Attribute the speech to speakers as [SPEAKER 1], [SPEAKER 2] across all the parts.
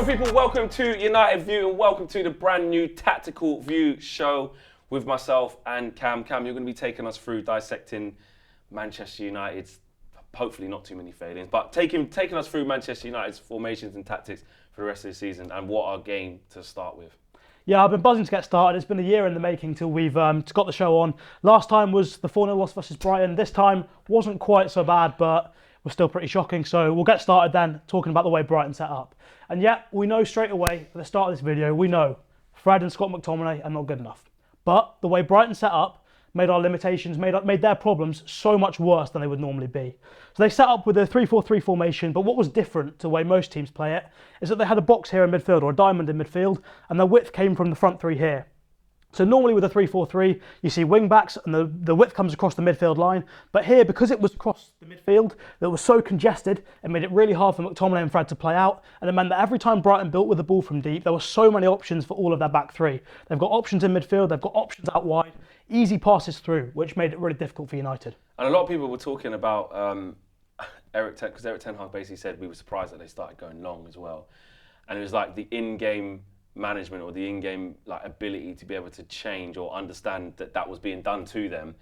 [SPEAKER 1] people, welcome to United View and welcome to the brand new Tactical View show with myself and Cam. Cam, you're going to be taking us through dissecting Manchester United's, hopefully not too many failings, but taking us through Manchester United's formations and tactics for the rest of the season and what our game to start with.
[SPEAKER 2] Yeah, I've been buzzing to get started. It's been a year in the making till we've got the show on. Last time was the 4-0 loss versus Brighton. This time wasn't quite so bad, but was still pretty shocking. So we'll get started then, talking about the way Brighton set up. And yeah, we know straight away, at the start of this video, we know Fred and Scott McTominay are not good enough. But the way Brighton set up made our limitations, made their problems so much worse than they would normally be. So they set up with a 3-4-3 formation, but what was different to the way most teams play it is that they had a box here in midfield, or a diamond in midfield, and their width came from the front three here. So normally with a 3-4-3, you see wing backs and the width comes across the midfield line. But here, because it was across the midfield, that was so congested, it made it really hard for McTominay and Fred to play out. And it meant that every time Brighton built with the ball from deep, there were so many options for all of their back three. They've got options in midfield, they've got options out wide, easy passes through, which made it really difficult for United.
[SPEAKER 1] And a lot of people were talking about because Eric Ten Hag basically said we were surprised that they started going long as well. And it was like the in-game management or the in-game ability to be able to change or understand that was being done to them.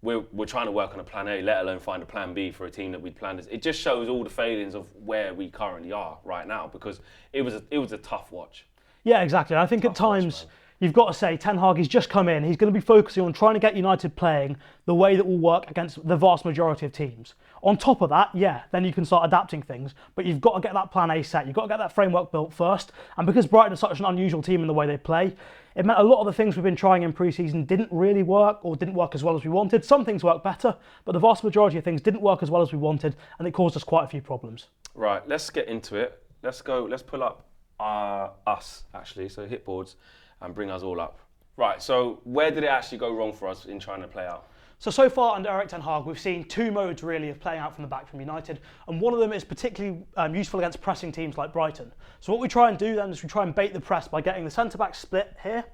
[SPEAKER 1] We're trying to work on a plan A, let alone find a plan B for a team that we'd planned. It just shows all the failings of where we currently are right now, because it was a tough watch.
[SPEAKER 2] Yeah, exactly. I think at times you've got to say Ten Hag, he's just come in. He's going to be focusing on trying to get United playing the way that will work against the vast majority of teams. On top of that, yeah, then you can start adapting things, but you've got to get that plan A set. You've got to get that framework built first. And because Brighton is such an unusual team in the way they play, it meant a lot of the things we've been trying in pre-season didn't really work or didn't work as well as we wanted. Some things worked better, but the vast majority of things didn't work as well as we wanted, and it caused us quite a few problems.
[SPEAKER 1] Right, let's get into it. Let's pull up us, actually, so hit boards and bring us all up. Right, so where did it actually go wrong for us in trying to play out?
[SPEAKER 2] So far under Eric Ten Hag, we've seen two modes really of playing out from the back from United, and one of them is particularly useful against pressing teams like Brighton. So what we try and do then is we try and bait the press by getting the centre-backs split here,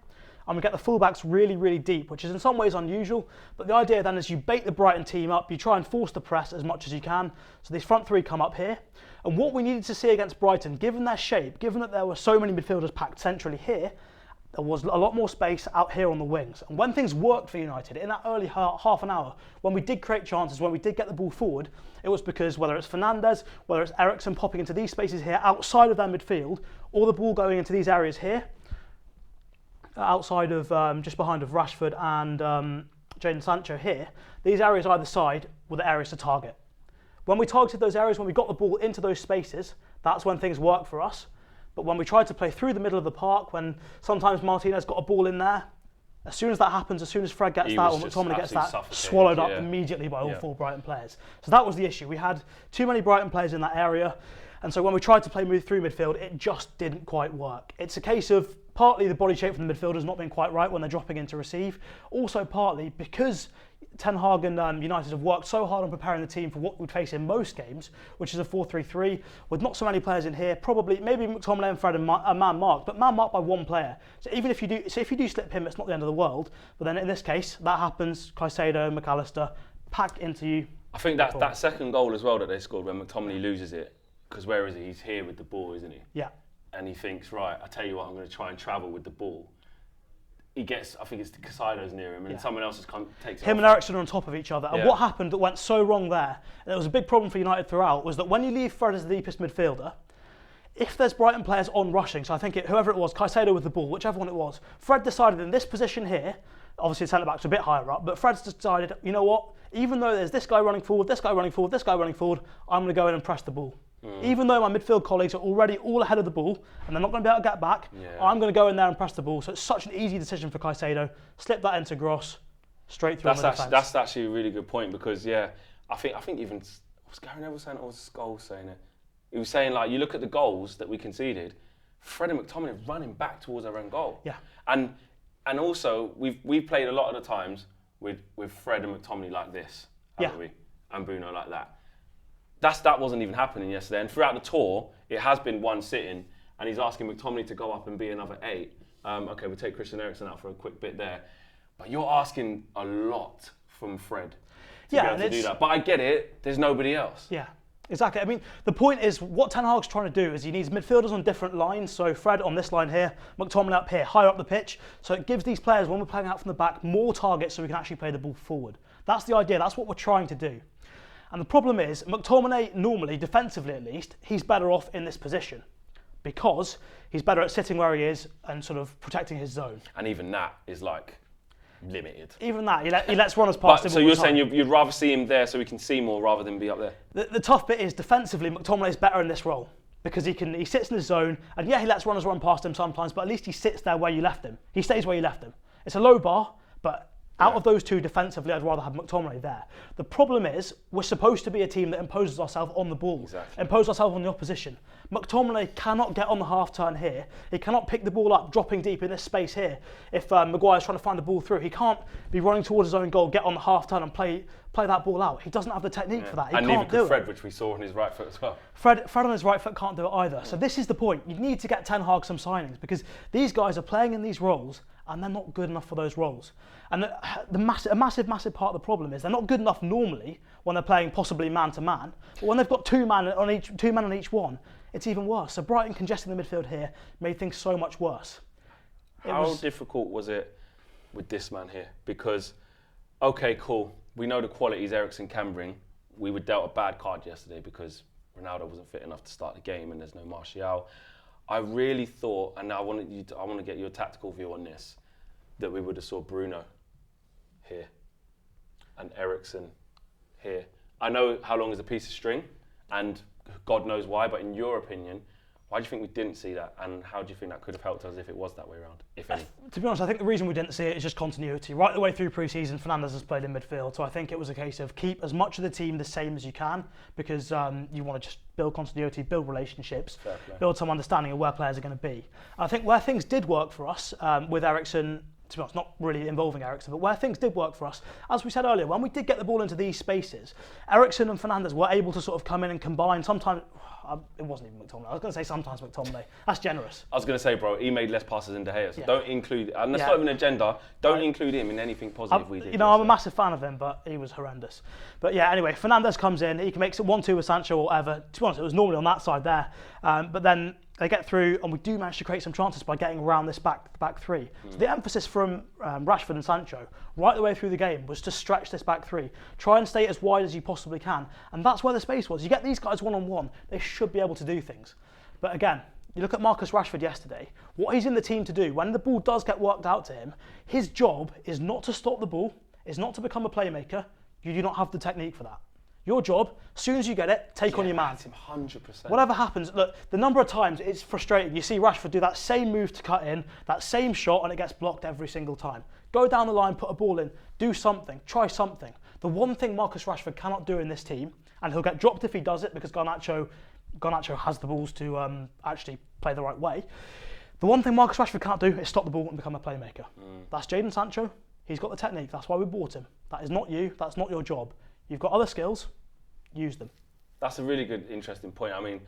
[SPEAKER 2] and we get the full-backs really, really deep, which is in some ways unusual, but the idea then is you bait the Brighton team up, you try and force the press as much as you can, so these front three come up here. And what we needed to see against Brighton, given their shape, given that there were so many midfielders packed centrally here, there was a lot more space out here on the wings. And when things worked for United, in that early half an hour, when we did create chances, when we did get the ball forward, it was because whether it's Fernandes, whether it's Eriksen popping into these spaces here outside of their midfield, or the ball going into these areas here, outside of just behind of Rashford and Jadon Sancho here, these areas either side were the areas to target. When we targeted those areas, when we got the ball into those spaces, that's when things worked for us. But when we tried to play through the middle of the park, when sometimes Martinez got a ball in there, as soon as that happens, as soon as Fred gets that or McTominay gets that, swallowed up immediately by all four Brighton players. So that was the issue. We had too many Brighton players in that area. And so when we tried to play through midfield, it just didn't quite work. It's a case of partly the body shape from the midfielders not being quite right when they're dropping in to receive. Also partly because Ten Hag and United have worked so hard on preparing the team for what we'd face in most games, which is a 4-3-3, with not so many players in here, probably maybe McTominay and Fred are man marked, but man marked by one player. So even if you do slip him, it's not the end of the world. But then in this case, that happens. Caicedo, McAllister, pack into you.
[SPEAKER 1] I think that second goal as well that they scored when McTominay loses it, because where is he? He's here with the ball, isn't he?
[SPEAKER 2] Yeah.
[SPEAKER 1] And he thinks, right, I tell you what, I'm going to try and travel with the ball. He gets, I think it's Caicedo's near him, and someone else takes it.
[SPEAKER 2] Him and Eriksen are on top of each other. And what happened that went so wrong there, and it was a big problem for United throughout, was that when you leave Fred as the deepest midfielder, if there's Brighton players on rushing, so I think whoever it was, Caicedo with the ball, whichever one it was, Fred decided in this position here, obviously the centre-backs are a bit higher up, but Fred's decided, you know what, even though there's this guy running forward, this guy running forward, this guy running forward, I'm going to go in and press the ball. Even though my midfield colleagues are already all ahead of the ball and they're not going to be able to get back, I'm going to go in there and press the ball. So it's such an easy decision for Caicedo. Slip that into Gross, straight through on the defence.
[SPEAKER 1] That's actually a really good point, because I think even was Gary Neville saying it, or was Scholes saying it? He was saying, like, you look at the goals that we conceded, Fred and McTominay running back towards our own goal.
[SPEAKER 2] Yeah.
[SPEAKER 1] And also we've played a lot of the times with Fred and McTominay like this, haven't we? And Bruno like that. That wasn't even happening yesterday. And throughout the tour, it has been one sitting, and he's asking McTominay to go up and be another 8. Okay, we'll take Christian Eriksen out for a quick bit there. But you're asking a lot from Fred to be able to do that. But I get it, there's nobody else.
[SPEAKER 2] Yeah. Exactly. I mean, the point is, what Ten Hag's trying to do is he needs midfielders on different lines. So Fred on this line here, McTominay up here, higher up the pitch. So it gives these players, when we're playing out from the back, more targets so we can actually play the ball forward. That's the idea. That's what we're trying to do. And the problem is, McTominay normally, defensively at least, he's better off in this position because he's better at sitting where he is and sort of protecting his zone.
[SPEAKER 1] And even that is like limited.
[SPEAKER 2] Even that, he lets runners past him.
[SPEAKER 1] So you're saying you'd rather see him there so we can see more rather than be up there?
[SPEAKER 2] The tough bit is defensively, McTominay's better in this role because he sits in his zone and yeah, he lets runners run past him sometimes, but at least he sits there where you left him. He stays where you left him. It's a low bar, but out of those two defensively, I'd rather have McTominay there. The problem is, we're supposed to be a team that imposes ourselves on the ball, impose ourselves on the opposition. McTominay cannot get on the half turn here. He cannot pick the ball up, dropping deep in this space here. If Maguire's trying to find the ball through, he can't be running towards his own goal, get on the half turn and play that ball out. He doesn't have the technique for that. He
[SPEAKER 1] and
[SPEAKER 2] can't
[SPEAKER 1] neither
[SPEAKER 2] do
[SPEAKER 1] could
[SPEAKER 2] it.
[SPEAKER 1] Fred, which we saw on his right foot as well.
[SPEAKER 2] Fred on his right foot can't do it either. So this is the point. You need to get Ten Hag some signings because these guys are playing in these roles and they're not good enough for those roles. And a massive part of the problem is they're not good enough normally when they're playing possibly man to man. But when they've got two men on each one, it's even worse. So Brighton congesting the midfield here made things so much worse.
[SPEAKER 1] How difficult was it with this man here? Because, okay, cool. We know the qualities Eriksen can bring. We were dealt a bad card yesterday because Ronaldo wasn't fit enough to start the game and there's no Martial. I really thought, and I want to get your tactical view on this, that we would have saw Bruno here and Eriksen here. I know how long is a piece of string, and God knows why, but in your opinion, why do you think we didn't see that, and how do you think that could have helped us if it was that way around, if any?
[SPEAKER 2] To be honest, I think the reason we didn't see it is just continuity. Right the way through pre-season, Fernandes has played in midfield, so I think it was a case of keep as much of the team the same as you can, because you want to just build continuity, build relationships, build some understanding of where players are going to be. I think where things did work for us with Eriksen, to be honest, not really involving Eriksen, but where things did work for us, as we said earlier, when we did get the ball into these spaces, Eriksen and Fernandes were able to sort of come in and combine. Sometimes, it wasn't even McTominay. I was going to say sometimes McTominay. That's generous.
[SPEAKER 1] I was going to say, bro, he made less passes than De Gea, so don't include, and that's not even an agenda, don't include him in anything positive we did.
[SPEAKER 2] You know, I'm a massive fan of him, but he was horrendous. But yeah, anyway, Fernandes comes in, he can make it 1-2 with Sancho or whatever. To be honest, it was normally on that side there. But then they get through, and we do manage to create some chances by getting around this back three. So the emphasis from Rashford and Sancho right the way through the game was to stretch this back three, try and stay as wide as you possibly can, and that's where the space was. You get these guys one-on-one, they should be able to do things. But again, you look at Marcus Rashford yesterday, what he's in the team to do, when the ball does get worked out to him, his job is not to stop the ball, is not to become a playmaker. You do not have the technique for that. Your job, as soon as you get it, take on your man.
[SPEAKER 1] 100%.
[SPEAKER 2] Whatever happens, look, the number of times it's frustrating. You see Rashford do that same move to cut in, that same shot, and it gets blocked every single time. Go down the line, put a ball in, do something, try something. The one thing Marcus Rashford cannot do in this team, and he'll get dropped if he does it because Garnacho has the balls to actually play the right way. The one thing Marcus Rashford can't do is stop the ball and become a playmaker. That's Jadon Sancho. He's got the technique. That's why we bought him. That is not you. That's not your job. You've got other skills. Use them.
[SPEAKER 1] That's a really good, interesting point. I mean,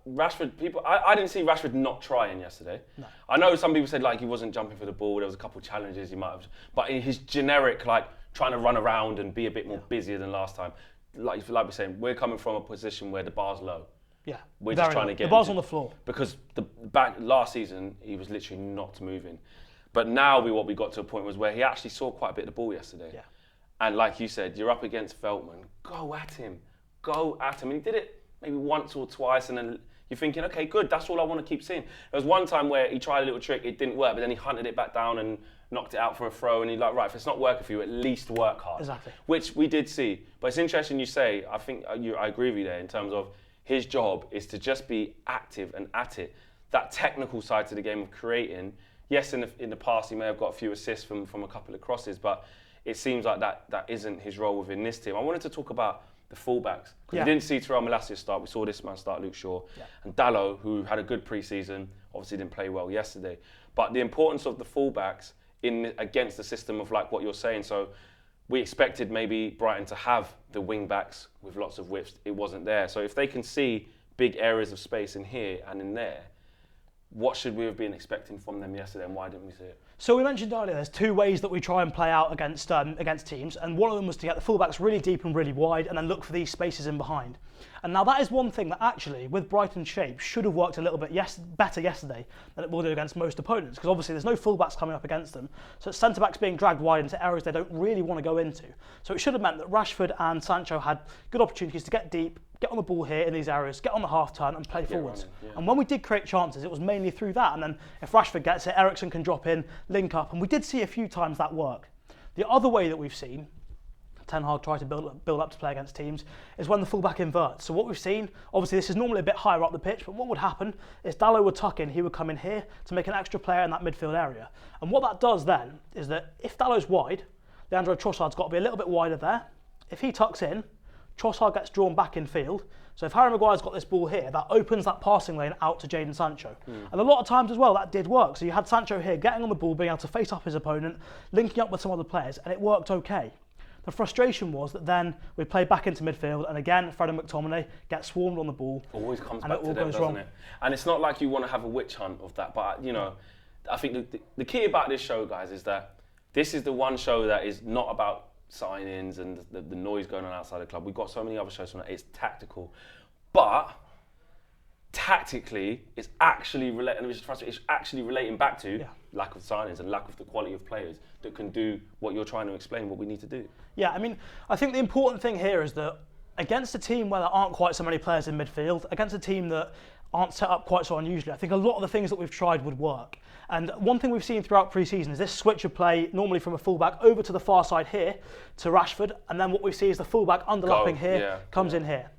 [SPEAKER 1] Rashford, I didn't see Rashford not trying yesterday. No. I know some people said like he wasn't jumping for the ball. There was a couple of challenges he might have, but in his generic like trying to run around and be a bit more busier than last time. Like we're saying, we're coming from a position where the bar's low.
[SPEAKER 2] Yeah,
[SPEAKER 1] we're just trying to get
[SPEAKER 2] the bar's on the floor
[SPEAKER 1] because the back last season he was literally not moving, but now what we got to a point was where he actually saw quite a bit of the ball yesterday. Yeah. And like you said, you're up against Veltman. Go at him. Go at him. And he did it maybe once or twice, and then you're thinking, okay, good, that's all I want to keep seeing. There was one time where he tried a little trick, it didn't work, but then he hunted it back down and knocked it out for a throw, and he's like, right, if it's not working for you, at least work hard.
[SPEAKER 2] Exactly.
[SPEAKER 1] Which we did see. But it's interesting you say, I think I agree with you there in terms of his job is to just be active and at it. That technical side to the game of creating, yes, in the past he may have got a few assists from a couple of crosses, but it seems like that isn't his role within this team. I wanted to talk about the fullbacks. We didn't see Terrell Malacia start. We saw this man start, Luke Shaw. Yeah. And Dalot, who had a good pre-season, obviously didn't play well yesterday. But the importance of the fullbacks against the system of like what you're saying. So we expected maybe Brighton to have the wing-backs with lots of widths. It wasn't there. So if they can see big areas of space in here and in there, what should we have been expecting from them yesterday, and why didn't we see it?
[SPEAKER 2] So we mentioned earlier there's two ways that we try and play out against teams, and one of them was to get the fullbacks really deep and really wide and then look for these spaces in behind. And now that is one thing that actually, with Brighton's shape, should have worked a little bit better yesterday than it will do against most opponents, because obviously there's no fullbacks coming up against them, so it's centre-backs being dragged wide into areas they don't really want to go into. So it should have meant that Rashford and Sancho had good opportunities to get deep, get on the ball here in these areas, get on the half turn and play forwards. And when we did create chances, it was mainly through that. And then if Rashford gets it, Eriksen can drop in, link up, and we did see a few times that work. The other way that we've seen Ten Hag try to build up to play against teams is when the fullback inverts. So what we've seen, obviously this is normally a bit higher up the pitch, but what would happen is Dalot would tuck in, he would come in here to make an extra player in that midfield area. And what that does then is that if Dalot's wide, Leandro Trossard's got to be a little bit wider there. If he tucks in, Trossard gets drawn back in field. So if Harry Maguire's got this ball here, that opens that passing lane out to Jadon Sancho. And a lot of times as well, that did work. So you had Sancho here getting on the ball, being able to face up his opponent, linking up with some other players, and it worked okay. The frustration was that then we play back into midfield, and again, Fred and McTominay get swarmed on the ball.
[SPEAKER 1] Always comes back to them, doesn't it? And it's not like you want to have a witch hunt of that, but you know, I think the key about this show, guys, is that this is the one show that is not about sign-ins and the noise going on outside the club. We've got so many other shows from that. It's tactical, but tactically, it's actually relating back to lack of signings and lack of the quality of players that can do what you're trying to explain what we need to do.
[SPEAKER 2] Yeah, I mean, I think the important thing here is that against a team where there aren't quite so many players in midfield, against a team that aren't set up quite so unusually, I think a lot of the things that we've tried would work. And one thing we've seen throughout pre-season is this switch of play, normally from a fullback over to the far side here to Rashford, and then what we see is the fullback underlapping comes in here.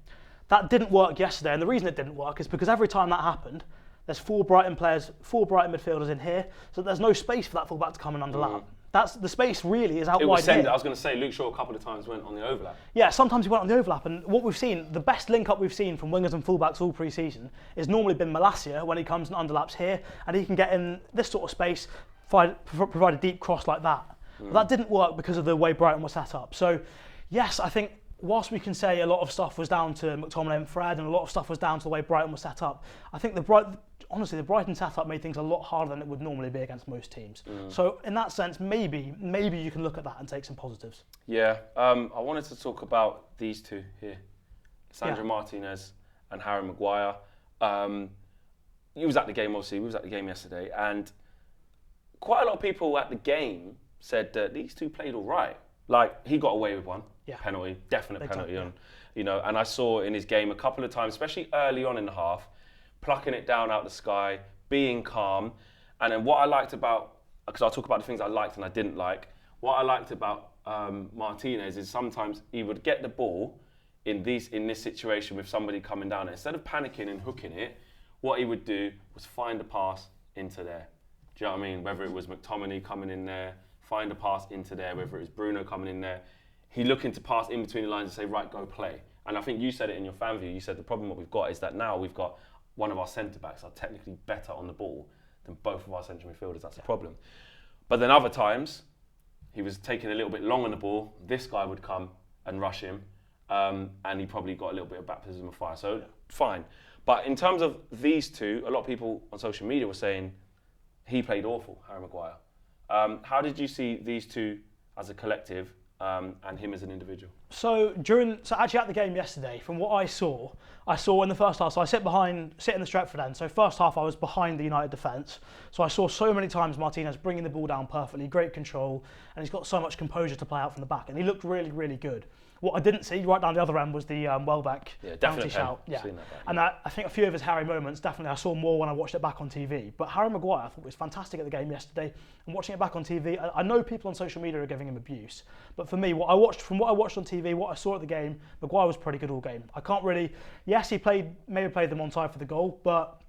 [SPEAKER 2] That didn't work yesterday, and the reason it didn't work is because every time that happened, there's four Brighton midfielders in here, so there's no space for that fullback to come and underlap. That's the space really is out wide here.
[SPEAKER 1] I was going to say, Luke Shaw a couple of times went on the overlap.
[SPEAKER 2] Yeah, sometimes he went on the overlap, and what we've seen, the best link-up we've seen from wingers and fullbacks all pre-season is normally been Malacia when he comes and underlaps here, and he can get in this sort of space, provide a deep cross like that. But that didn't work because of the way Brighton was set up. So, yes, I think whilst we can say a lot of stuff was down to McTominay and Fred, and a lot of stuff was down to the way Brighton was set up, I think the Brighton setup made things a lot harder than it would normally be against most teams. So in that sense, maybe you can look at that and take some positives.
[SPEAKER 1] Yeah, I wanted to talk about these two here, Sandro Martinez and Harry Maguire. He was at the game, obviously. We was at the game yesterday, and quite a lot of people at the game said that these two played all right. Like, he got away with one penalty, definite penalty, and I saw in his game a couple of times, especially early on in the half, plucking it down out the sky, being calm. And then what I liked about, because I'll talk about the things I liked and I didn't like, what I liked about Martinez is sometimes he would get the ball in this situation with somebody coming down, and instead of panicking and hooking it, what he would do was find a pass into there. Do you know what I mean? Whether it was McTominay coming in there, find a pass into there, whether it was Bruno coming in there, he looking to pass in between the lines and say, right, go play. And I think you said it in your fan view, you said the problem what we've got is that now we've got one of our centre-backs are technically better on the ball than both of our central midfielders. That's a problem. But then other times, he was taking a little bit long on the ball. This guy would come and rush him, and he probably got a little bit of baptism of fire. So, fine. But in terms of these two, a lot of people on social media were saying he played awful, Harry Maguire. How did you see these two as a collective and him as an individual?
[SPEAKER 2] So actually at the game yesterday, from what I saw in the first half, so I sit in the Stretford end, so first half I was behind the United defence, so I saw so many times Martinez bringing the ball down perfectly, great control, and he's got so much composure to play out from the back, and he looked really, really good. What I didn't see right down the other end was the Welbeck penalty shout. Yeah, and I think a few of his Harry moments, definitely I saw more when I watched it back on TV. But Harry Maguire, I thought was fantastic at the game yesterday. And watching it back on TV, I know people on social media are giving him abuse, but for me, what I watched on TV, what I saw at the game, Maguire was pretty good all game. I can't really, yes, he maybe played them on time for the goal, but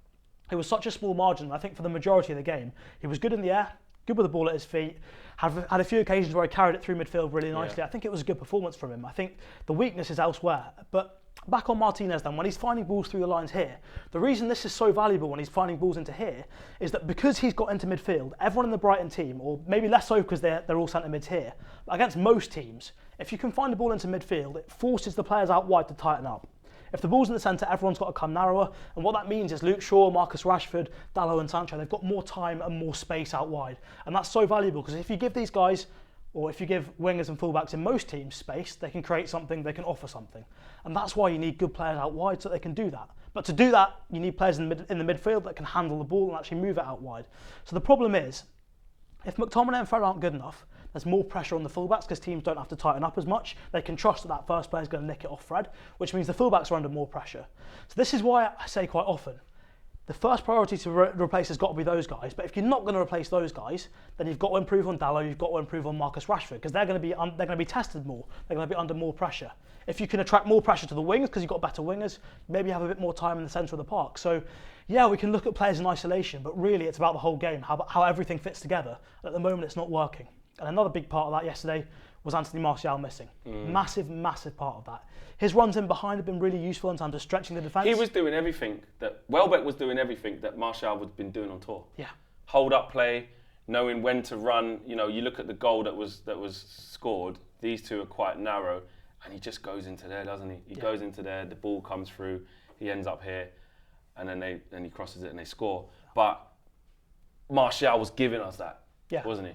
[SPEAKER 2] it was such a small margin. I think for the majority of the game, he was good in the air, good with the ball at his feet, had a few occasions where he carried it through midfield really nicely. Yeah. I think it was a good performance from him. I think the weakness is elsewhere. But back on Martinez then, when he's finding balls through the lines here, the reason this is so valuable when he's finding balls into here is that because he's got into midfield, everyone in the Brighton team, or maybe less so because they're all centre mids here, but against most teams, if you can find the ball into midfield, it forces the players out wide to tighten up. If the ball's in the centre, everyone's got to come narrower, and what that means is Luke Shaw, Marcus Rashford, Dalot and Sancho, they've got more time and more space out wide. And that's so valuable, because if you give these guys, or if you give wingers and fullbacks in most teams space, they can create something, they can offer something. And that's why you need good players out wide so they can do that. But to do that, you need players in the midfield that can handle the ball and actually move it out wide. So the problem is, if McTominay and Fred aren't good enough, there's more pressure on the fullbacks because teams don't have to tighten up as much. They can trust that that first player is going to nick it off Fred, which means the fullbacks are under more pressure. So this is why I say quite often, the first priority to replace has got to be those guys. But if you're not going to replace those guys, then you've got to improve on Dalot, you've got to improve on Marcus Rashford, because they're going to be tested more. They're going to be under more pressure. If you can attract more pressure to the wings because you've got better wingers, maybe you have a bit more time in the centre of the park. So yeah, we can look at players in isolation, but really it's about the whole game, how everything fits together. And at the moment, it's not working. And another big part of that yesterday was Anthony Martial missing. Massive, massive part of that. His runs in behind have been really useful in terms of stretching the defence.
[SPEAKER 1] He was doing everything Welbeck was doing everything that Martial had been doing on tour.
[SPEAKER 2] Yeah.
[SPEAKER 1] Hold up play, knowing when to run. You know, you look at the goal that was scored. These two are quite narrow, and he just goes into there, doesn't he? He goes into there. The ball comes through. He ends up here, and then he crosses it and they score. But Martial was giving us that, wasn't he?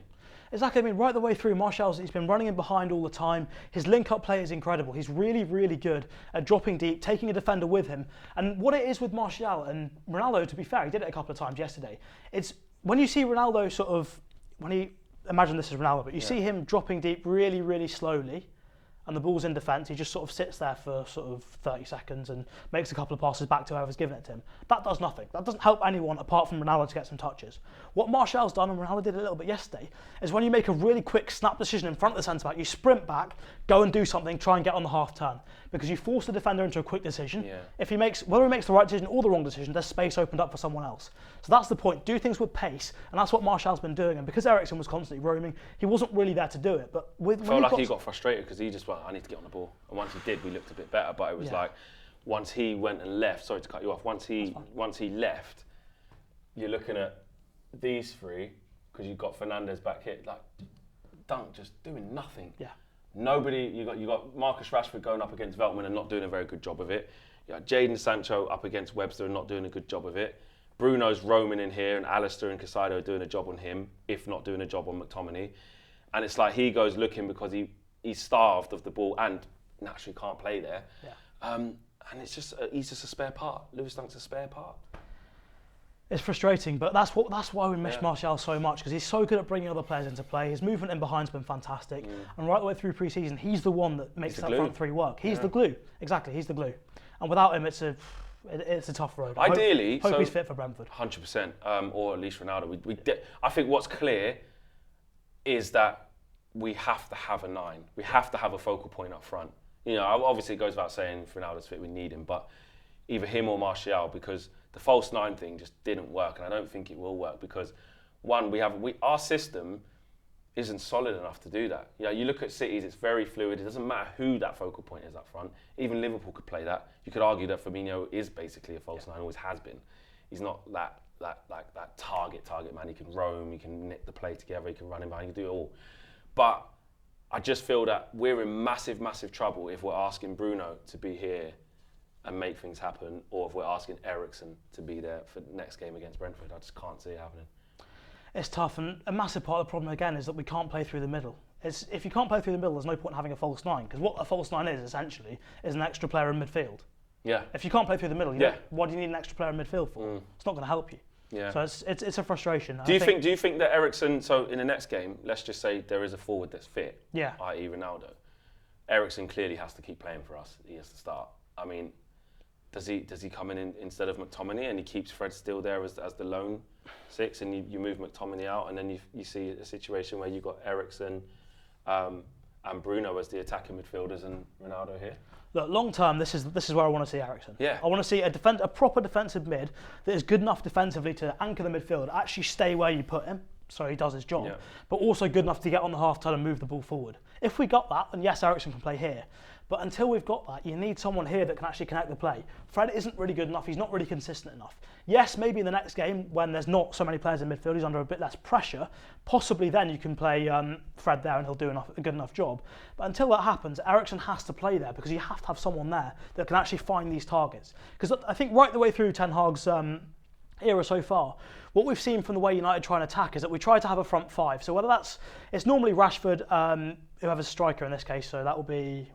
[SPEAKER 2] Exactly. I mean, right the way through, he's been running in behind all the time. His link-up play is incredible. He's really, really good at dropping deep, taking a defender with him. And what it is with Martial, and Ronaldo, to be fair, he did it a couple of times yesterday. It's when you see Ronaldo imagine this is Ronaldo, but you see him dropping deep really, really slowly, and the ball's in defence, he just sort of sits there for sort of 30 seconds and makes a couple of passes back to whoever's given it to him. That does nothing. That doesn't help anyone apart from Ronaldo to get some touches. What Martial's done, and Ronaldo did a little bit yesterday, is when you make a really quick snap decision in front of the centre-back, you sprint back, go and do something, try and get on the half-turn. Because you force the defender into a quick decision. Yeah. Whether he makes the right decision or the wrong decision, there's space opened up for someone else. So that's the point. Do things with pace, and that's what Martial's been doing. And because Eriksen was constantly roaming, he wasn't really there to do it. But I
[SPEAKER 1] felt like he got frustrated because he just went, I need to get on the ball. And once he did, we looked a bit better. But it was like, once he went and left, sorry to cut you off, once he left, you're looking at these three, because you've got Fernandes back here, like, Dunk just doing nothing.
[SPEAKER 2] Yeah.
[SPEAKER 1] Nobody, you got Marcus Rashford going up against Veltman and not doing a very good job of it. You got Jadon Sancho up against Webster and not doing a good job of it. Bruno's roaming in here, and Alistair and Casado are doing a job on him, if not doing a job on McTominay. And it's like he goes looking because he's starved of the ball and naturally can't play there. Yeah. And it's just he's just a spare part. Lewis Dunk's a spare part.
[SPEAKER 2] It's frustrating, but that's why we miss Martial so much, because he's so good at bringing other players into play. His movement in behind's been fantastic, and right the way through pre-season, he's the one that makes that front three work. He's the glue. Exactly, he's the glue. And without him, it's a tough road.
[SPEAKER 1] Ideally,
[SPEAKER 2] hope he's fit for Brentford.
[SPEAKER 1] 100%, or at least Ronaldo. I think what's clear is that we have to have a 9. We have to have a focal point up front. You know, obviously it goes without saying if Ronaldo's fit, we need him, but either him or Martial, because the false 9 thing just didn't work, and I don't think it will work because, one, our system isn't solid enough to do that. You know, you look at City's, it's very fluid. It doesn't matter who that focal point is up front. Even Liverpool could play that. You could argue that Firmino is basically a false 9, always has been. He's not that target man. He can roam, he can knit the play together, he can run in behind, he can do it all. But I just feel that we're in massive, massive trouble if we're asking Bruno to be here and make things happen, or if we're asking Eriksen to be there for the next game against Brentford. I just can't see it happening. It's
[SPEAKER 2] tough, and a massive part of the problem again is that we can't play through the middle. If you can't play through the middle, there's no point in having a false 9, because what a false 9 is essentially is an extra player in midfield. Yeah. If you can't play through the middle, what do you need an extra player in midfield for? It's not going to help you. Yeah. So it's a frustration. Do you think that Eriksen? So in the next game, let's just say there is a forward that's fit. Yeah. I.e. Ronaldo. Eriksen clearly has to keep playing for us. He has to start. I mean, does he come in instead of McTominay and he keeps Fred still there as the lone 6, and you move McTominay out, and then you see a situation where you've got Eriksen and Bruno as the attacking midfielders and Ronaldo here? Look, long term, this is where I want to see Eriksen. Yeah. I want to see a proper defensive mid that is good enough defensively to anchor the midfield, actually stay where you put him, so he does his job,
[SPEAKER 1] Yeah.
[SPEAKER 2] but also good enough to get on the half turn and move the ball forward. If we got that, then yes, Eriksen can play here. But until we've got that, you need someone here that can actually connect the play. Fred isn't really good enough. He's not really consistent enough. Yes, maybe in the next game, when there's not so many players in midfield, he's under a bit less pressure. Possibly then you can play Fred there and he'll do a good enough job. But until that happens, Eriksen has to play there because you have to have someone there that can actually find these targets. Because I think right the way through Ten Hag's era so far, what we've seen from the way United try and attack is that we try to have a front five. So whether it's normally Rashford, whoever's a striker in this case, so that will be,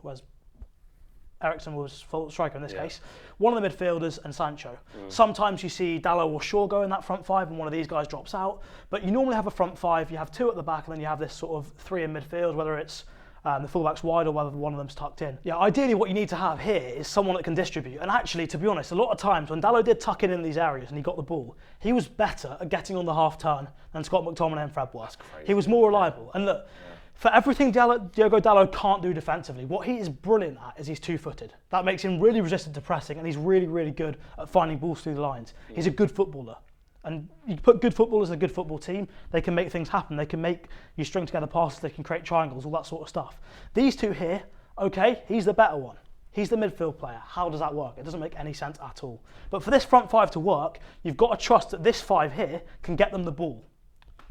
[SPEAKER 2] Eriksen was full striker in this case. One of the midfielders and Sancho. Sometimes you see Dalot or Shaw go in that front five and one of these guys drops out. But you normally have a front five, you have two at the back and then you have this sort of three in midfield, whether it's the fullback's wide or whether one of them's tucked in. Yeah, ideally what you need to have here is someone that can distribute. And actually, to be honest, a lot of times when Dalot did tuck in these areas and he got the ball, he was better at getting on the half turn than Scott McTominay and Fred was. He was more reliable. And look, for everything Diogo Dalot can't do defensively, what he is brilliant at is he's two-footed. That makes him really resistant to pressing and he's really, really good at finding balls through the lines. He's a good footballer. And you put good footballers in a good football team, they can make things happen. They can make you string together passes, they can create triangles, all that sort of stuff. These two here, okay, he's the better one. He's the midfield player. How does that work? It doesn't make any sense at all. But for this front five to work, you've got to trust that this five here can get them the ball.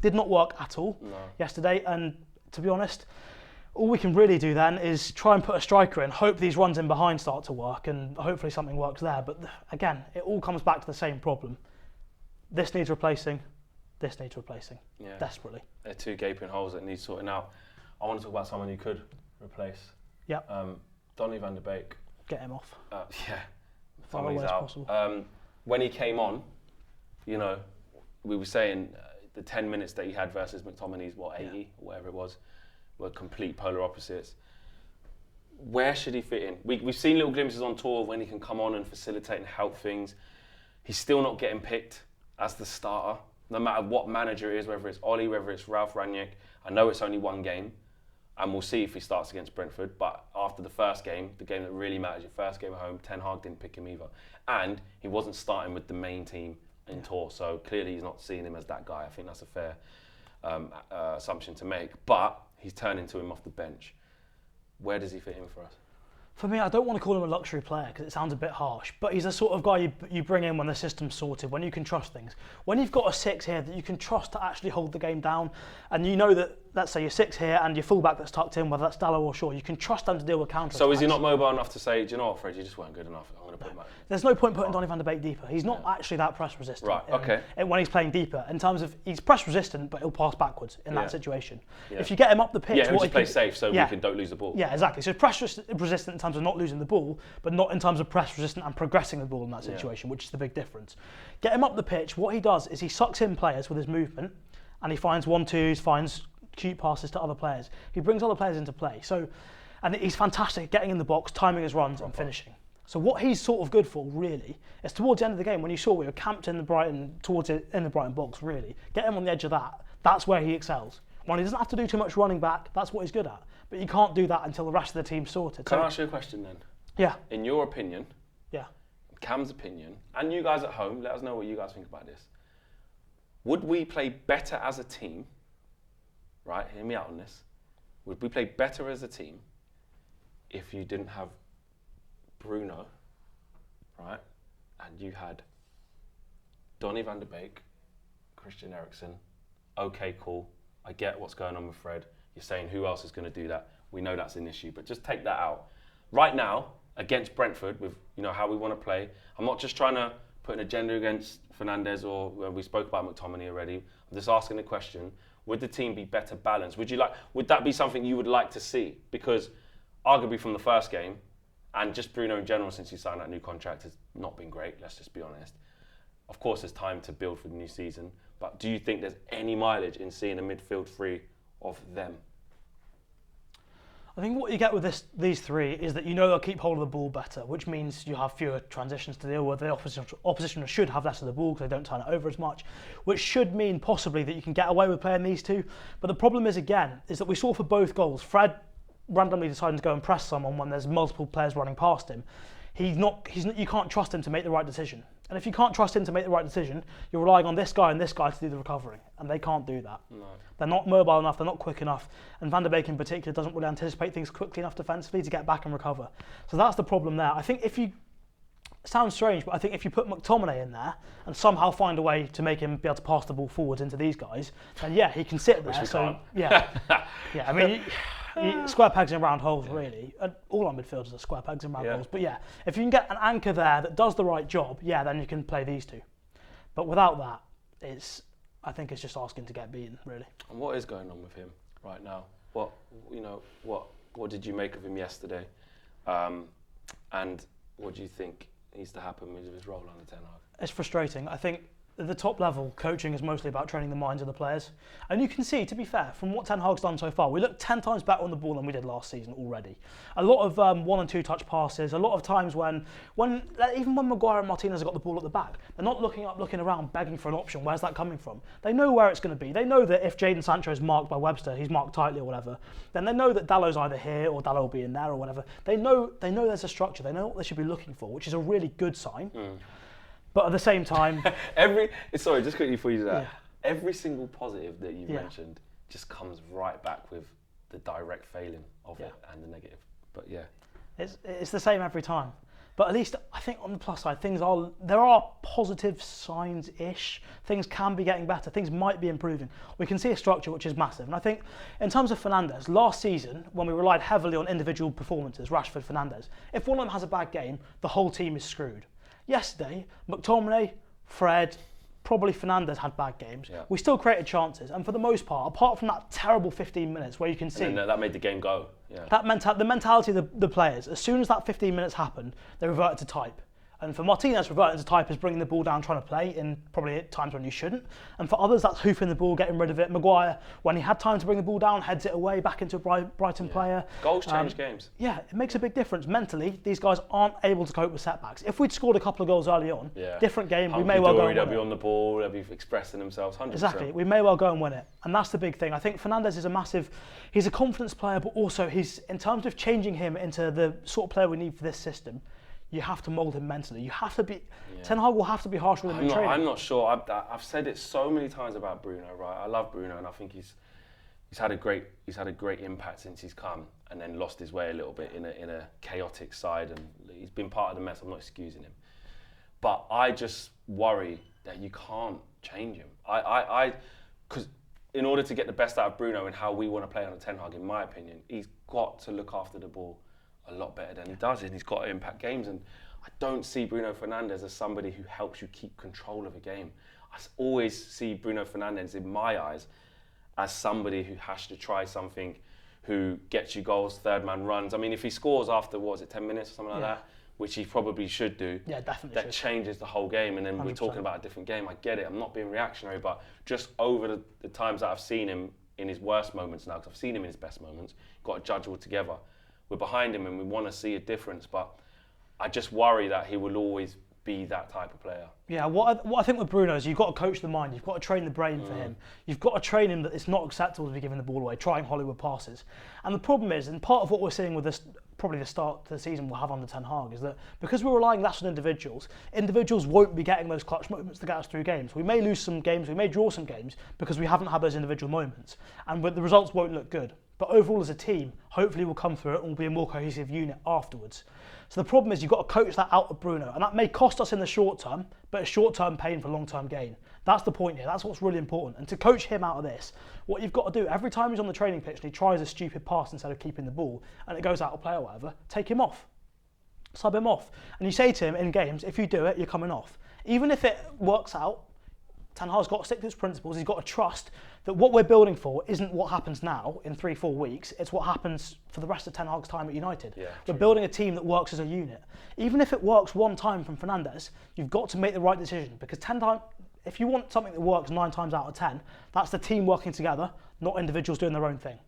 [SPEAKER 2] Did not work at all yesterday, and to be honest, all we can really do then is try and put a striker in, hope these runs in behind start to work, and hopefully something works there. But again, it all comes back to the same problem. This needs replacing, this needs replacing, desperately.
[SPEAKER 1] They're two gaping holes that need sorting out. I want to talk about someone you could replace.
[SPEAKER 2] Yep.
[SPEAKER 1] Donny van de Beek.
[SPEAKER 2] Get him off.
[SPEAKER 1] Far away as possible. When he came on, you know, we were saying the 10 minutes that he had versus McTominay's, 80, or whatever it was, were complete polar opposites. Where should he fit in? We've seen little glimpses on tour of when he can come on and facilitate and help things. He's still not getting picked as the starter, no matter what manager it is, whether it's Ollie, whether it's Ralf Rangnick. I know it's only one game, and we'll see if he starts against Brentford, but after the first game, the game that really matters, your first game at home, Ten Hag didn't pick him either. And he wasn't starting with the main team in tour, so clearly he's not seeing him as that guy. I think that's a fair assumption to make, but he's turning to him off the bench. Where does he fit in for us?
[SPEAKER 2] For me, I don't want to call him a luxury player because it sounds a bit harsh, but he's the sort of guy you bring in when the system's sorted, when you can trust things. When you've got a six here that you can trust to actually hold the game down, and you know that, let's say your six here and your fullback that's tucked in, whether that's Dalot or Shaw, you can trust them to deal with counter-attacks.
[SPEAKER 1] So is he not mobile enough to say, do you know what, Fred, you just weren't good enough, I'm going to put him out?
[SPEAKER 2] There's no point putting Donny van de Beek deeper. He's not actually that press resistant.
[SPEAKER 1] Right, okay.
[SPEAKER 2] When he's playing deeper, in terms of, he's press resistant, but he'll pass backwards in that situation.
[SPEAKER 1] Yeah.
[SPEAKER 2] If you get him up the pitch,
[SPEAKER 1] he'll just play safe so we don't lose the ball.
[SPEAKER 2] Yeah, exactly. So press resistant in terms of not losing the ball, but not in terms of press resistant and progressing the ball in that situation, which is the big difference. Get him up the pitch. What he does is he sucks in players with his movement, and he finds 1-2s, finds cute passes to other players. He brings other players into play. So, and he's fantastic at getting in the box, timing his runs and finishing. So what he's sort of good for, really, is towards the end of the game, when you saw we were camped in the Brighton, in the Brighton box, really, get him on the edge of that. That's where he excels. When he doesn't have to do too much running back, that's what he's good at. But you can't do that until the rest of the team's sorted.
[SPEAKER 1] Can I ask you a question then?
[SPEAKER 2] Yeah.
[SPEAKER 1] In your opinion,
[SPEAKER 2] yeah,
[SPEAKER 1] Cam's opinion, and you guys at home, let us know what you guys think about this. Would we play better as a team, right, hear me out on this, would we play better as a team if you didn't have Bruno, right, and you had Donny van de Beek, Christian Eriksen, okay, cool, I get what's going on with Fred, you're saying who else is going to do that, we know that's an issue, but just take that out. Right now, against Brentford, with how we want to play, I'm not just trying to put an agenda against Fernandes or we spoke about McTominay already. I'm just asking the question: would the team be better balanced? Would that be something you would like to see? Because arguably from the first game, and just Bruno in general since he signed that new contract has not been great. Let's just be honest. Of course, there's time to build for the new season, but do you think there's any mileage in seeing a midfield three of them?
[SPEAKER 2] I think what you get with these three is that they'll keep hold of the ball better, which means you have fewer transitions to deal with. The opposition should have less of the ball because they don't turn it over as much, which should mean possibly that you can get away with playing these two. But the problem is that we saw for both goals, Fred randomly deciding to go and press someone when there's multiple players running past him. You can't trust him to make the right decision. And if you can't trust him to make the right decision, you're relying on this guy and this guy to do the recovering, and they can't do that.
[SPEAKER 1] No.
[SPEAKER 2] They're not mobile enough, they're not quick enough, and Van der Beek in particular doesn't really anticipate things quickly enough defensively to get back and recover. So that's the problem there. I think if you, sounds strange, but I think if you put McTominay in there and somehow find a way to make him be able to pass the ball forwards into these guys, then yeah, he can sit there. So yeah, yeah. I mean, square pegs in round holes, really. And all our midfielders are square pegs in round holes. But yeah, if you can get an anchor there that does the right job, yeah, then you can play these two. But without that, I think it's just asking to get beaten, really.
[SPEAKER 1] And what is going on with him right now? What did you make of him yesterday? And what do you think needs to happen with his role under Ten Hag?
[SPEAKER 2] It's frustrating. I think at the top level, coaching is mostly about training the minds of the players. And you can see, to be fair, from what Ten Hag's done so far, we look 10 times better on the ball than we did last season already. A lot of 1 and 2 touch passes, a lot of times when even when Maguire and Martinez have got the ball at the back, they're not looking up, looking around, begging for an option. Where's that coming from? They know where it's going to be. They know that if Jadon Sancho is marked by Webster, he's marked tightly or whatever, then they know that Dallow's either here or Dallow will be in there or whatever. They know there's a structure. They know what they should be looking for, which is a really good sign. But at the same time...
[SPEAKER 1] Sorry, just quickly before you do that. Yeah. Every single positive that you've mentioned just comes right back with the direct failing of it and the negative. But yeah.
[SPEAKER 2] It's the same every time. But at least I think on the plus side, there are positive signs-ish. Things can be getting better. Things might be improving. We can see a structure which is massive. And I think in terms of Fernandes, last season, when we relied heavily on individual performances, Rashford, Fernandes, if one of them has a bad game, the whole team is screwed. Yesterday, McTominay, Fred, probably Fernandes had bad games. Yeah. We still created chances, and for the most part, apart from that terrible 15 minutes where you can see...
[SPEAKER 1] And then that made the game go. Yeah.
[SPEAKER 2] The mentality of the players, as soon as that 15 minutes happened, they reverted to type. And for Martinez, reverting to type is bringing the ball down, trying to play in probably at times when you shouldn't. And for others, that's hoofing the ball, getting rid of it. Maguire, when he had time to bring the ball down, heads it away back into a Brighton player.
[SPEAKER 1] Goals change games.
[SPEAKER 2] Yeah, it makes a big difference. Mentally, these guys aren't able to cope with setbacks. If we'd scored a couple of goals early on, different game, we may well go and win it.
[SPEAKER 1] They'll be on the ball, they'll be expressing themselves 100%.
[SPEAKER 2] Exactly, we may well go and win it. And that's the big thing. I think Fernandes is he's a confidence player, but also in terms of changing him into the sort of player we need for this system, you have to mould him mentally. You have to be... Ten Hag will have to be harsh with him in training.
[SPEAKER 1] I'm not sure. I've said it so many times about Bruno, right? I love Bruno, and I think he's had a great impact since he's come, and then lost his way a little bit in a chaotic side, and he's been part of the mess. I'm not excusing him, but I just worry that you can't change him. Because in order to get the best out of Bruno and how we want to play under Ten Hag, in my opinion, he's got to look after the ball a lot better than he does, and he's got to impact games. And I don't see Bruno Fernandes as somebody who helps you keep control of a game. I always see Bruno Fernandes, in my eyes, as somebody who has to try something, who gets you goals, third man runs. I mean, if he scores after, 10 minutes or something like that, which he probably should do,
[SPEAKER 2] definitely
[SPEAKER 1] that changes the whole game. And then 100%. We're talking about a different game. I get it. I'm not being reactionary, but just over the times that I've seen him in his worst moments now, because I've seen him in his best moments, got to judge all together. We're behind him and we want to see a difference, but I just worry that he will always be that type of player.
[SPEAKER 2] Yeah, what I think with Bruno is you've got to coach the mind, you've got to train the brain for him. You've got to train him that it's not acceptable to be giving the ball away, trying Hollywood passes. And the problem is, and part of what we're seeing with this, probably the start to the season we'll have under Ten Hag, is that because we're relying less on individuals won't be getting those clutch moments to get us through games. We may lose some games, we may draw some games because we haven't had those individual moments, and the results won't look good. But overall as a team, hopefully we'll come through it and we'll be a more cohesive unit afterwards. So the problem is you've got to coach that out of Bruno, and that may cost us in the short term, but it's short-term pain for long-term gain. That's the point here. That's what's really important. And to coach him out of this, what you've got to do, every time he's on the training pitch and he tries a stupid pass instead of keeping the ball, and it goes out of play or whatever, take him off. Sub him off. And you say to him in games, if you do it, you're coming off. Even if it works out, Ten Hag's got to stick to his principles. He's got to trust that what we're building for isn't what happens now in 3-4 weeks. It's what happens for the rest of Ten Hag's time at United.
[SPEAKER 1] Yeah,
[SPEAKER 2] we're building a team that works as a unit. Even if it works one time from Fernandes, you've got to make the right decision, because if you want something that works 9 times out of 10, that's the team working together, not individuals doing their own thing.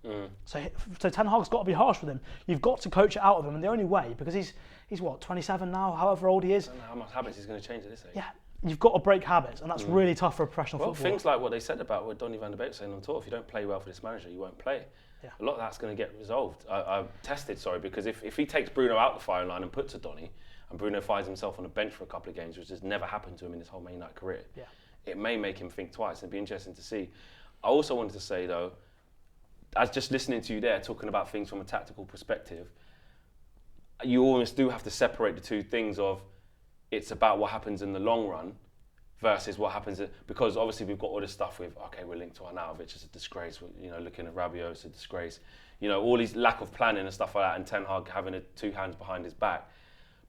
[SPEAKER 2] So Ten Hag's got to be harsh with him. You've got to coach it out of him, and the only way, because he's what, 27 now, however old he is.
[SPEAKER 1] I don't know how much habits he's going to change at this age.
[SPEAKER 2] Yeah. You've got to break habits, and that's really tough for a professional footballer.
[SPEAKER 1] Things like what they said about what Donny van der Beek was saying on tour, if you don't play well for this manager, you won't play.
[SPEAKER 2] Yeah.
[SPEAKER 1] A lot of that's going to get resolved. I've tested, because if he takes Bruno out the firing line and puts a Donny, and Bruno finds himself on the bench for a couple of games, which has never happened to him in his whole Man United career, it may make him think twice. It'd be interesting to see. I also wanted to say though, as just listening to you there, talking about things from a tactical perspective, you almost do have to separate the two things of it's about what happens in the long run versus what happens, because obviously we've got all this stuff with, okay, we're linked to Arnautovic, it's a disgrace, you know, looking at Rabiot, it's a disgrace, you know, all these lack of planning and stuff like that, and Ten Hag having two hands behind his back.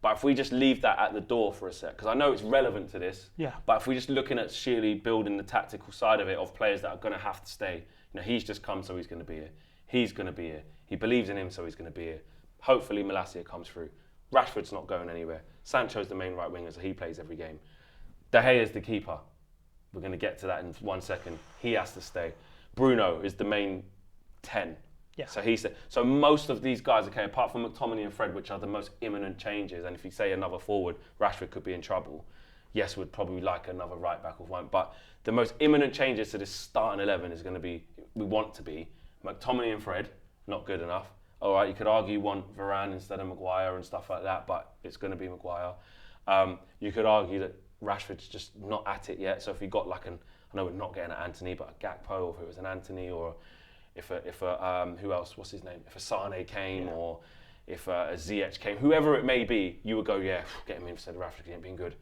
[SPEAKER 1] But if we just leave that at the door for a sec, because I know it's relevant to this, but if we're just looking at sheerly building the tactical side of it, of players that are going to have to stay, you know, he's just come, so he's going to be here. He's going to be here. He believes in him, so he's going to be here. Hopefully Malacia comes through. Rashford's not going anywhere. Sancho's the main right winger, so he plays every game. De Gea's the keeper. We're going to get to that in 1 second. He has to stay. Bruno is the main 10. So most of these guys, okay, apart from McTominay and Fred, which are the most imminent changes, and if you say another forward, Rashford could be in trouble. Yes, we'd probably like another right back or one, but the most imminent changes to this starting 11 is going to be, we want to be, McTominay and Fred, not good enough. All right, you could argue you want Varane instead of Maguire and stuff like that, but it's going to be Maguire. You could argue that Rashford's just not at it yet. So if you got like I know we're not getting an Anthony, but a Gakpo, or if it was an Anthony, or if who else? What's his name? If a Sane came, or if a Ziyech came, whoever it may be, you would go, yeah, get him in instead of Rashford. He ain't been good.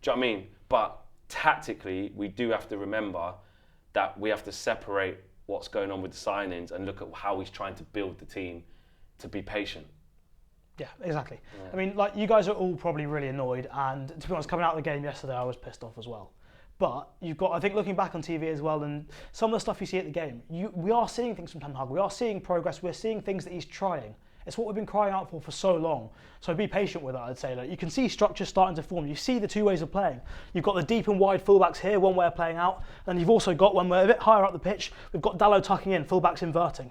[SPEAKER 1] Do you know what I mean? But tactically, we do have to remember that we have to separate what's going on with the signings and look at how he's trying to build the team to be patient.
[SPEAKER 2] Yeah, exactly. I mean, like, you guys are all probably really annoyed, and to be honest, coming out of the game yesterday, I was pissed off as well. But you've got, I think, looking back on TV as well, and some of the stuff you see at the game, we are seeing things from Ten Hag. We are seeing progress. We're seeing things that he's trying. It's what we've been crying out for so long. So be patient with that, I'd say. Like, you can see structures starting to form. You see the two ways of playing. You've got the deep and wide fullbacks here, one way of playing out, and you've also got, when we're a bit higher up the pitch, we've got Dalot tucking in, fullbacks inverting.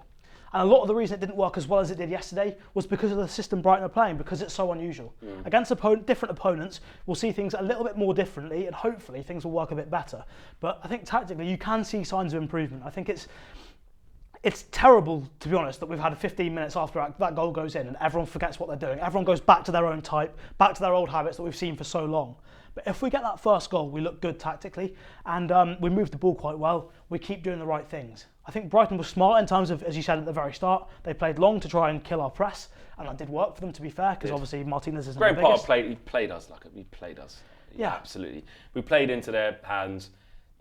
[SPEAKER 2] And a lot of the reason it didn't work as well as it did yesterday was because of the system Brighton are playing, because it's so unusual. Against different opponents, we'll see things a little bit more differently, and hopefully things will work a bit better. But I think tactically you can see signs of improvement. I think it's terrible, to be honest, that we've had 15 minutes after that goal goes in and everyone forgets what they're doing. Everyone goes back to their own type, back to their old habits that we've seen for so long. But if we get that first goal, we look good tactically, and we move the ball quite well. We keep doing the right things. I think Brighton was smart in terms of, as you said at the very start, they played long to try and kill our press, and that did work for them, to be fair, because obviously Martinez isn't the biggest.
[SPEAKER 1] Great part of he played us. Yeah, absolutely. We played into their hands.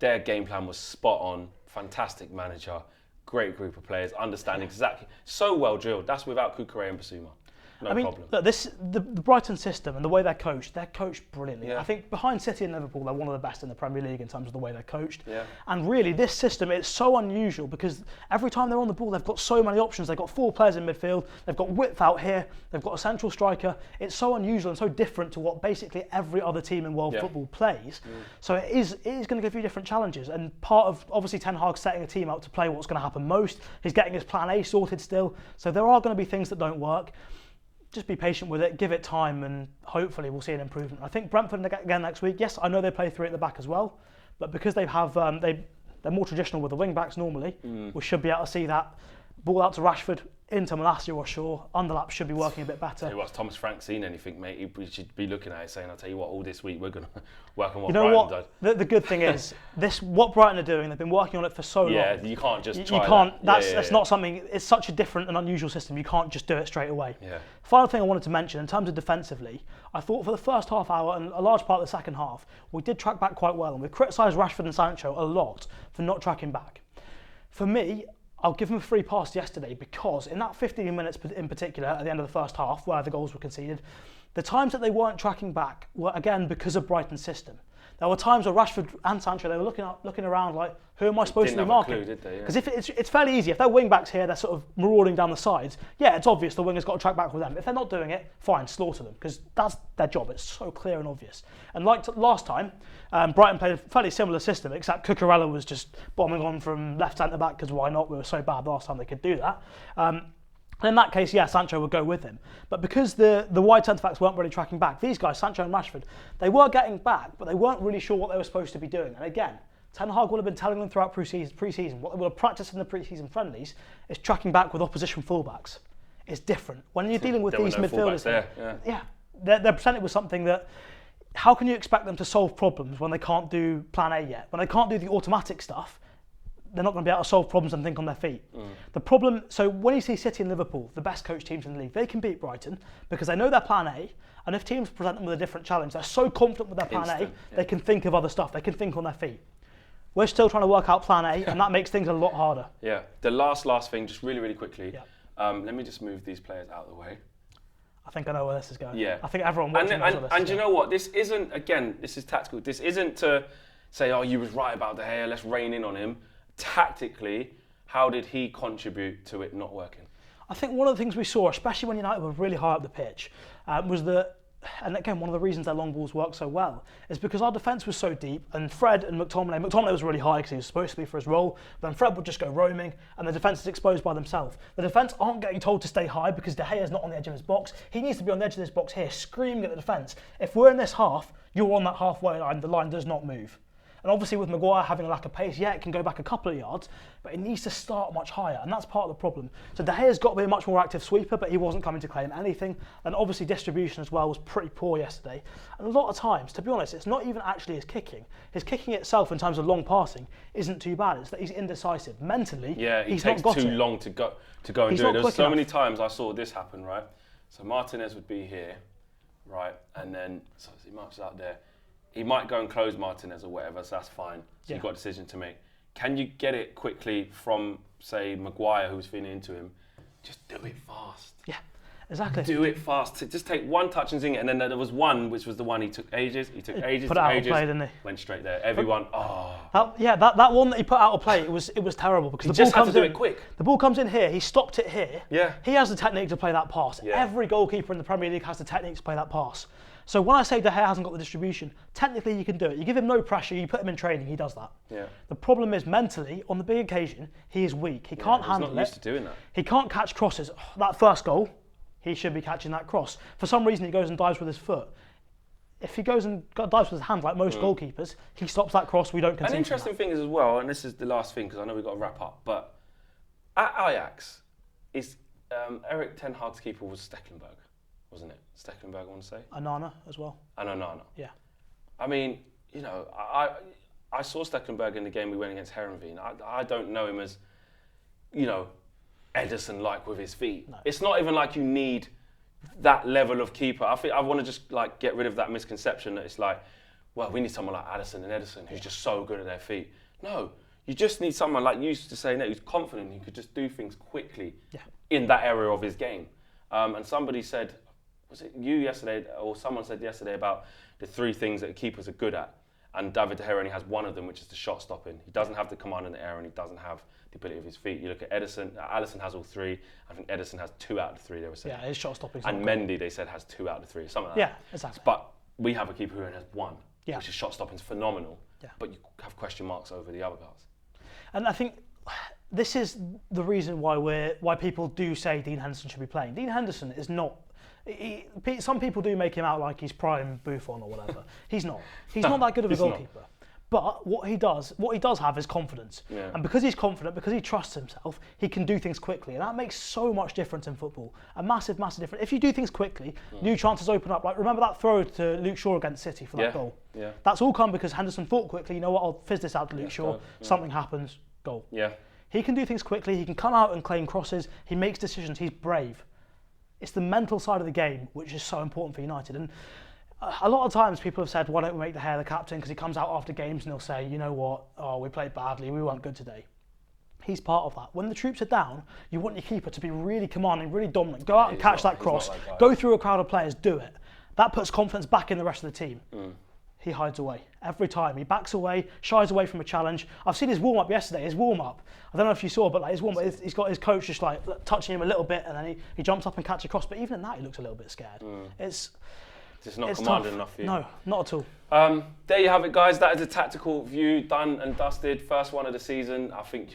[SPEAKER 1] Their game plan was spot on. Fantastic manager, great group of players, understand exactly, so well drilled. That's without Cucurella and Basuma. No problem.
[SPEAKER 2] Look, the Brighton system and the way they're coached brilliantly. I think behind City and Liverpool, they're one of the best in the Premier League in terms of the way they're coached. And really, this system, it's so unusual because every time they're on the ball, they've got so many options. They've got 4 players in midfield, they've got width out here, they've got a central striker. It's so unusual and so different to what basically every other team in world football plays. So it is going to give you different challenges. And part of, obviously, Ten Hag setting a team out to play what's going to happen most. He's getting his plan A sorted still. So there are going to be things that don't work. Just be patient with it, give it time, and hopefully we'll see an improvement. I think Brentford again next week. Yes, I know they play 3 at the back as well, but because they're more traditional with the wing backs normally, we should be able to see that ball out to Rashford, into Malacia or Shaw. Underlap should be working a bit better.
[SPEAKER 1] Tell you what, has Thomas Frank seen anything, mate? We should be looking at it saying, I'll tell you what, all this week we're going to work on what Brighton does.
[SPEAKER 2] The good thing is, what Brighton are doing, they've been working on it for so long.
[SPEAKER 1] Yeah, you can't just try
[SPEAKER 2] That's not something, it's such a different and unusual system, you can't just do it straight away. Final thing I wanted to mention, in terms of defensively, I thought for the first half hour and a large part of the second half, we did track back quite well, and we've criticised Rashford and Sancho a lot for not tracking back. For me, I'll give them a free pass yesterday because in that 15 minutes in particular, at the end of the first half, where the goals were conceded, the times that they weren't tracking back were, again, because of Brighton's system. There were times where Rashford and Sancho, they were looking around like, who am I supposed to be marking? Because it's fairly easy. If they're wing backs here, they're sort of marauding down the sides. Yeah, it's obvious the winger's got to track back with them. If they're not doing it, fine, slaughter them, because that's their job. It's so clear and obvious. And like last time, Brighton played a fairly similar system, except Cucurella was just bombing on from left centre back, because why not? We were so bad last time they could do that. And in that case, yeah, Sancho would go with him. But because the wide centre-backs weren't really tracking back, these guys, Sancho and Rashford, they were getting back, but they weren't really sure what they were supposed to be doing. And again, Ten Hag would have been telling them throughout pre-season, what they would have practiced in the pre-season friendlies is tracking back with opposition fullbacks. It's different. When you're dealing with these midfielders, they're presented with something that, how can you expect them to solve problems when they can't do plan A yet? When they can't do the automatic stuff, they're not going to be able to solve problems and think on their feet. The problem, so when you see City and Liverpool, the best coach teams in the league, they can beat Brighton because they know their plan A, and if teams present them with a different challenge, they're so confident with their plan A, they can think of other stuff, they can think on their feet. We're still trying to work out plan A, and that makes things a lot harder.
[SPEAKER 1] Yeah, the last thing, just really, really quickly, let me just move these players out of the way.
[SPEAKER 2] I think I know where this is going.
[SPEAKER 1] Yeah.
[SPEAKER 2] I think everyone watching knows where this is
[SPEAKER 1] and you know what? This isn't, again, this is tactical. This isn't to say, oh, you was right about De Gea, let's rein in on him. Tactically, how did he contribute to it not working?
[SPEAKER 2] I think one of the things we saw, especially when United were really high up the pitch, was that, and again, one of the reasons their long balls work so well is because our defence was so deep, and Fred and McTominay was really high because he was supposed to be for his role, but then Fred would just go roaming and the defence is exposed by themselves. The defence aren't getting told to stay high because De Gea is not on the edge of his box. He needs to be on the edge of this box here, screaming at the defence. If we're in this half, you're on that halfway line, the line does not move. And obviously with Maguire having a lack of pace, yeah, it can go back a couple of yards, but it needs to start much higher, and that's part of the problem. So De Gea's got to be a much more active sweeper, but he wasn't coming to claim anything. And obviously distribution as well was pretty poor yesterday. And a lot of times, to be honest, it's not even actually his kicking. His kicking itself in terms of long passing isn't too bad. It's that he's indecisive. Mentally,
[SPEAKER 1] he's takes
[SPEAKER 2] not got
[SPEAKER 1] too
[SPEAKER 2] it.
[SPEAKER 1] long to go and do it. There was so many times I saw this happen, right? So Martinez would be here, right? And then, so he marches out there. He might go and close Martinez or whatever, so that's fine. So you've got a decision to make. Can you get it quickly from, say, Maguire, who's feeding into him? Just do it fast.
[SPEAKER 2] Yeah, exactly.
[SPEAKER 1] Do it fast. Just take one touch and zing it. And then there was one, which was the one he took ages. He took ages,
[SPEAKER 2] put it out of play, didn't he?
[SPEAKER 1] Went straight there. Everyone,
[SPEAKER 2] that one that he put out of play, it was terrible because
[SPEAKER 1] he
[SPEAKER 2] the
[SPEAKER 1] just
[SPEAKER 2] ball
[SPEAKER 1] had
[SPEAKER 2] comes
[SPEAKER 1] to do
[SPEAKER 2] in.
[SPEAKER 1] it quick.
[SPEAKER 2] The ball comes in here. He stopped it here.
[SPEAKER 1] Yeah.
[SPEAKER 2] He has the technique to play that pass.
[SPEAKER 1] Yeah.
[SPEAKER 2] Every goalkeeper in the Premier League has the technique to play that pass. So when I say De Gea hasn't got the distribution, technically you can do it. You give him no pressure, you put him in training, he does that.
[SPEAKER 1] Yeah.
[SPEAKER 2] The problem is mentally, on the big occasion, he is weak. He can't handle it.
[SPEAKER 1] He's not used to doing that.
[SPEAKER 2] He can't catch crosses. That first goal, he should be catching that cross. For some reason, he goes and dives with his foot. If he goes and dives with his hand like most goalkeepers, he stops that cross, we don't concede.
[SPEAKER 1] An interesting thing is as well, and this is the last thing because I know we've got to wrap up, but at Ajax, Erik Ten Hag's keeper was Stekelenburg. Wasn't it? Stekelenburg, I want to say.
[SPEAKER 2] Anana as well.
[SPEAKER 1] And Onana.
[SPEAKER 2] Yeah.
[SPEAKER 1] I mean, you know, I saw Stekelenburg in the game we went against Heerenveen. I don't know him as, you know, Ederson-like with his feet. No. It's not even like you need that level of keeper. I think I want to just like get rid of that misconception that it's like, well, we need someone like Addison and Ederson who's just so good at their feet. No, you just need someone like you used to say, who's confident, who could just do things quickly in that area of his game. And somebody said, was it you yesterday, or someone said yesterday about the three things that keepers are good at, and David De Gea only has one of them, which is the shot stopping. He doesn't have the command in the air, and he doesn't have the ability of his feet. You look at Ederson, Alisson has all three. I think Ederson has 2 out of 3, they were saying.
[SPEAKER 2] Yeah, his shot stopping.
[SPEAKER 1] And Mendy, they said, has 2 out of 3, something like that.
[SPEAKER 2] Yeah, exactly.
[SPEAKER 1] But we have a keeper who only has 1, which is shot stopping is phenomenal.
[SPEAKER 2] Yeah.
[SPEAKER 1] But you have question marks over the other guys.
[SPEAKER 2] And I think this is the reason why people do say Dean Henderson should be playing. Dean Henderson is not. Some people do make him out like he's prime Buffon or whatever. He's not. He's not that good of a goalkeeper. But what he does have is confidence. Yeah. And because he's confident, because he trusts himself, he can do things quickly. And that makes so much difference in football. A massive, massive difference. If you do things quickly, new chances open up. Like, remember that throw to Luke Shaw against City for that goal? Yeah. That's all come because Henderson thought quickly, you know what, I'll fizz this out to Luke Shaw. Something happens, goal.
[SPEAKER 1] Yeah.
[SPEAKER 2] He can do things quickly. He can come out and claim crosses. He makes decisions. He's brave. It's the mental side of the game which is so important for United. And a lot of times people have said, why don't we make De Gea the captain? Because he comes out after games and he'll say, you know what, we played badly, we weren't good today. He's part of that. When the troops are down, you want your keeper to be really commanding, really dominant. Go out and catch that cross. Go through a crowd of players, do it. That puts confidence back in the rest of the team. He hides away. Every time. He backs away, shies away from a challenge. I've seen his warm-up yesterday, I don't know if you saw, but like his warm-up, he's got his coach just like touching him a little bit and then he jumps up and catches a cross. But even in that, he looks a little bit scared. It's
[SPEAKER 1] not commanding enough for you.
[SPEAKER 2] No, not at all.
[SPEAKER 1] There you have it, guys. That is a tactical view, done and dusted. First one of the season. I think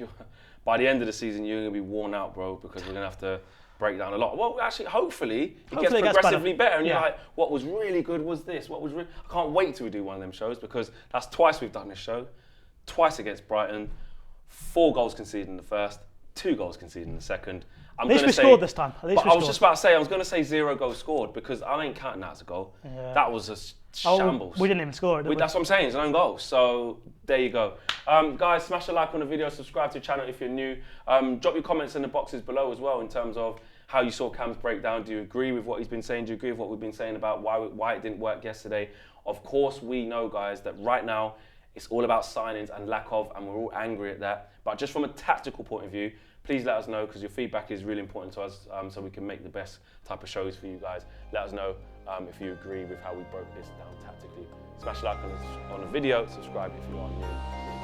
[SPEAKER 1] by the end of the season, you're going to be worn out, bro, because we're going to have to break down a lot. Well, actually, hopefully it gets progressively better. And you're like, what was really good was this. I can't wait till we do one of them shows because that's twice we've done this show. Twice against Brighton. 4 goals conceded in the first. 2 goals conceded in the second.
[SPEAKER 2] At least we scored this time. At least we
[SPEAKER 1] I was
[SPEAKER 2] scored.
[SPEAKER 1] just about to say, I was going to say 0 goals scored because I ain't counting that as a goal.
[SPEAKER 2] Yeah.
[SPEAKER 1] That was a shambles.
[SPEAKER 2] We didn't even score it, did we?
[SPEAKER 1] That's what I'm saying, it's an own goal. So there you go. Guys, smash a like on the video, subscribe to the channel if you're new. Drop your comments in the boxes below as well in terms of how you saw Cam's breakdown. Do you agree with what he's been saying? Do you agree with what we've been saying about why it didn't work yesterday? Of course, we know, guys, that right now it's all about signings and lack of, and we're all angry at that. But just from a tactical point of view, please let us know, because your feedback is really important to us, so we can make the best type of shows for you guys. Let us know if you agree with how we broke this down tactically. Smash a like on the video, subscribe if you are new.